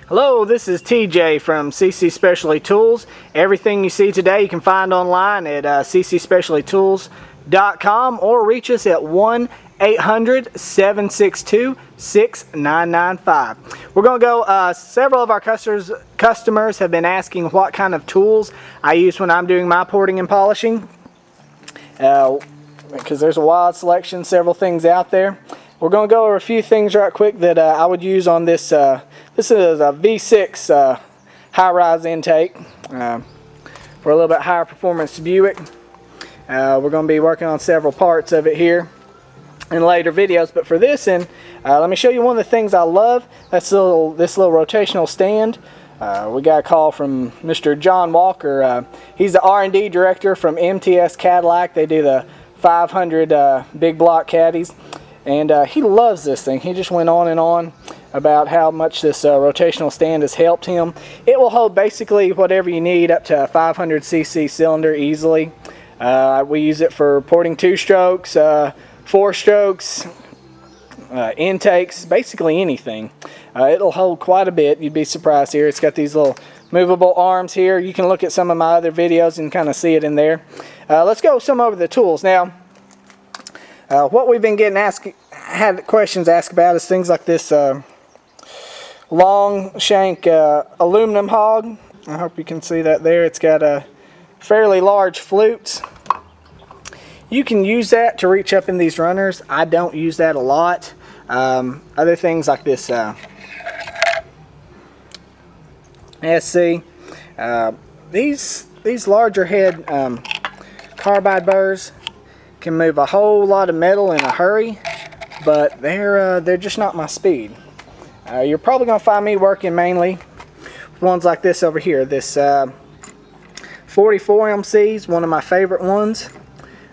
Hello, this is TJ from CC Specialty Tools. Everything you see today you can find online at ccspecialtytools.com or reach us at 1-800-762-6995. We're going to go, several of our customers have been asking what kind of tools I use when I'm doing my porting and polishing. Because there's a wide selection, several things out there. We're going to go over a few things right quick that I would use on this. This is a V6 high-rise intake for a little bit higher performance Buick. We're going to be working on several parts of it here in later videos, but for this, let me show you one of the things I love. That's this little rotational stand. We got a call from Mr. John Walker. He's the R&D director from MTS Cadillac. They do the 500 big block caddies, and he loves this thing. He just went on and on about how much this rotational stand has helped him. It will hold basically whatever you need up to a 500cc cylinder easily. We use it for porting 2-strokes, 4-strokes, intakes, basically anything. It'll hold quite a bit. You'd be surprised here. It's got these little movable arms here. You can look at some of my other videos and kind of see it in there. Let's go some over the tools. Now, what we've been getting had questions asked about is things like this long shank aluminum hog. I hope you can see that there. It's got a fairly large flutes. You can use that to reach up in these runners. I don't use that a lot. Other things like this SC. These larger head carbide burrs can move a whole lot of metal in a hurry, but they're just not my speed. You're probably going to find me working mainly with ones like this over here. This 44 MC is one of my favorite ones.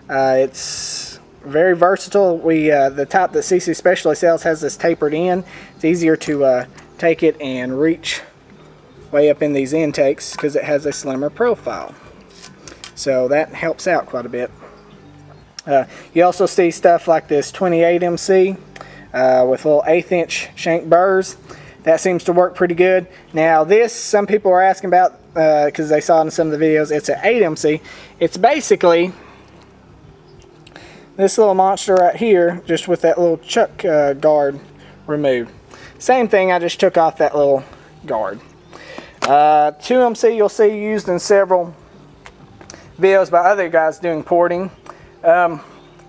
It's very versatile. The type that CC Specialty sells has this tapered end. It's easier to take it and reach way up in these intakes because it has a slimmer profile. So that helps out quite a bit. You also see stuff like this 28 MC with little 1/8 inch shank burrs. That seems to work pretty good. Now this, some people are asking about because they saw it in some of the videos, it's an 8 MC. It's basically this little monster right here, just with that little chuck guard removed. Same thing, I just took off that little guard. 2 MC you'll see used in several videos by other guys doing porting.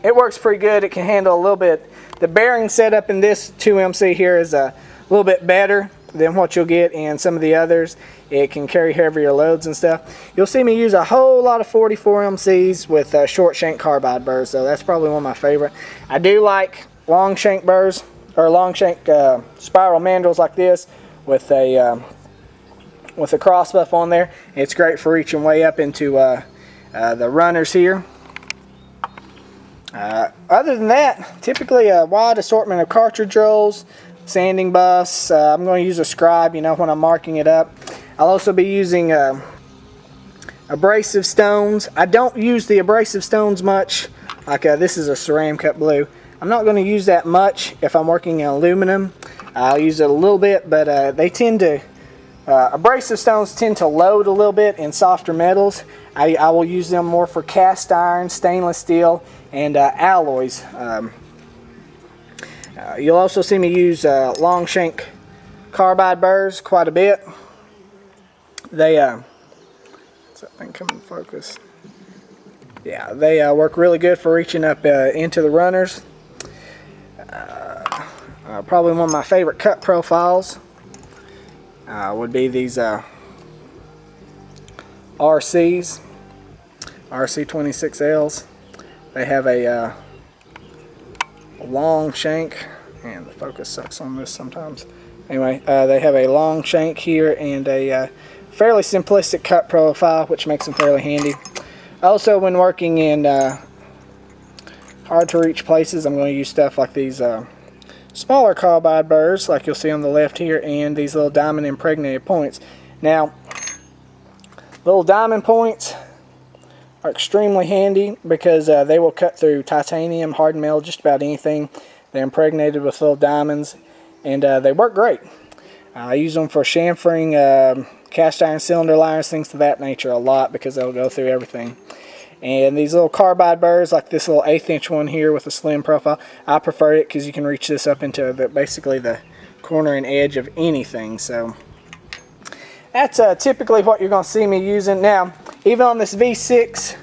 It works pretty good. It can handle a little bit. The bearing setup in this 2 MC here is a little bit better than what you'll get in some of the others. It can carry heavier loads and stuff. You'll see me use a whole lot of 44 MCs with short shank carbide burrs, so that's probably one of my favorite. I do like long shank burrs, or long shank spiral mandrels like this with a cross buff on there. It's great for reaching way up into the runners here. Other than that, typically a wide assortment of cartridge rolls, sanding buffs. I'm going to use a scribe, when I'm marking it up. I'll also be using abrasive stones. I don't use the abrasive stones much. Like this is a ceramic cut blue. I'm not going to use that much if I'm working in aluminum. I'll use it a little bit, but they tend to, abrasive stones tend to load a little bit in softer metals. I will use them more for cast iron, stainless steel, and alloys. You'll also see me use long shank carbide burrs quite a bit. They, does that thing come in focus? Yeah, they work really good for reaching up into the runners. Probably one of my favorite cut profiles would be these RCs, RC26Ls. They have a long shank, and the focus sucks on this sometimes. Anyway, they have a long shank here and a fairly simplistic cut profile, which makes them fairly handy. Also, when working in hard to reach places, I'm going to use stuff like these smaller carbide burrs, like you'll see on the left here, and these little diamond impregnated points. Now, little diamond points are extremely handy because they will cut through titanium, hardened metal, just about anything. They're impregnated with little diamonds, and they work great. I use them for chamfering cast iron cylinder liners, things of that nature a lot because they'll go through everything. And these little carbide burrs, like this little 1/8 inch one here with a slim profile, I prefer it because you can reach this up into basically the corner and edge of anything. So that's typically what you're going to see me using. Now, even on this V6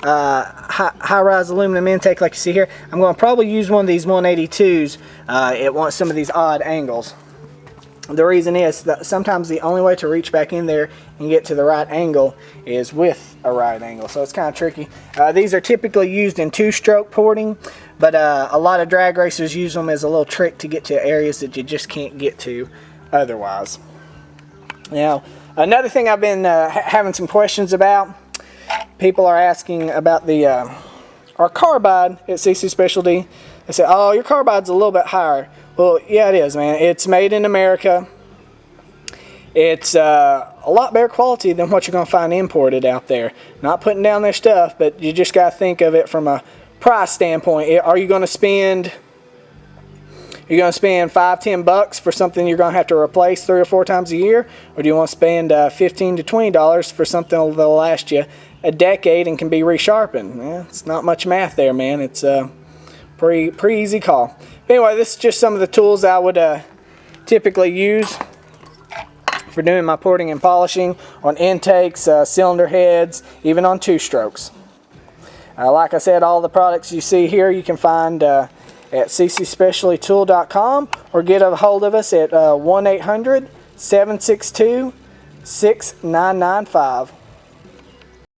high-rise aluminum intake like you see here, I'm going to probably use one of these 182s. It wants some of these odd angles. The reason is that sometimes the only way to reach back in there and get to the right angle is with a right angle, so it's kind of tricky. These are typically used in 2-stroke porting, but a lot of drag racers use them as a little trick to get to areas that you just can't get to otherwise. Now, another thing I've been having some questions about, people are asking about our carbide at CC Specialty. They say, oh, your carbide's a little bit higher. Well, yeah, it is, man. It's made in America. It's a lot better quality than what you're going to find imported out there. Not putting down their stuff, but you just got to think of it from a price standpoint. Are you going to spend... You're going to spend $5-10 for something you're going to have to replace 3 or 4 times a year, or do you want to spend $15 to $20 for something that'll last you a decade and can be resharpened? Yeah, it's not much math there, man. It's a pretty easy call. But anyway, this is just some of the tools I would typically use for doing my porting and polishing on intakes, cylinder heads, even on 2-strokes. Like I said, all the products you see here you can find at ccspecialtytool.com, or get a hold of us at 1-800-762-6995.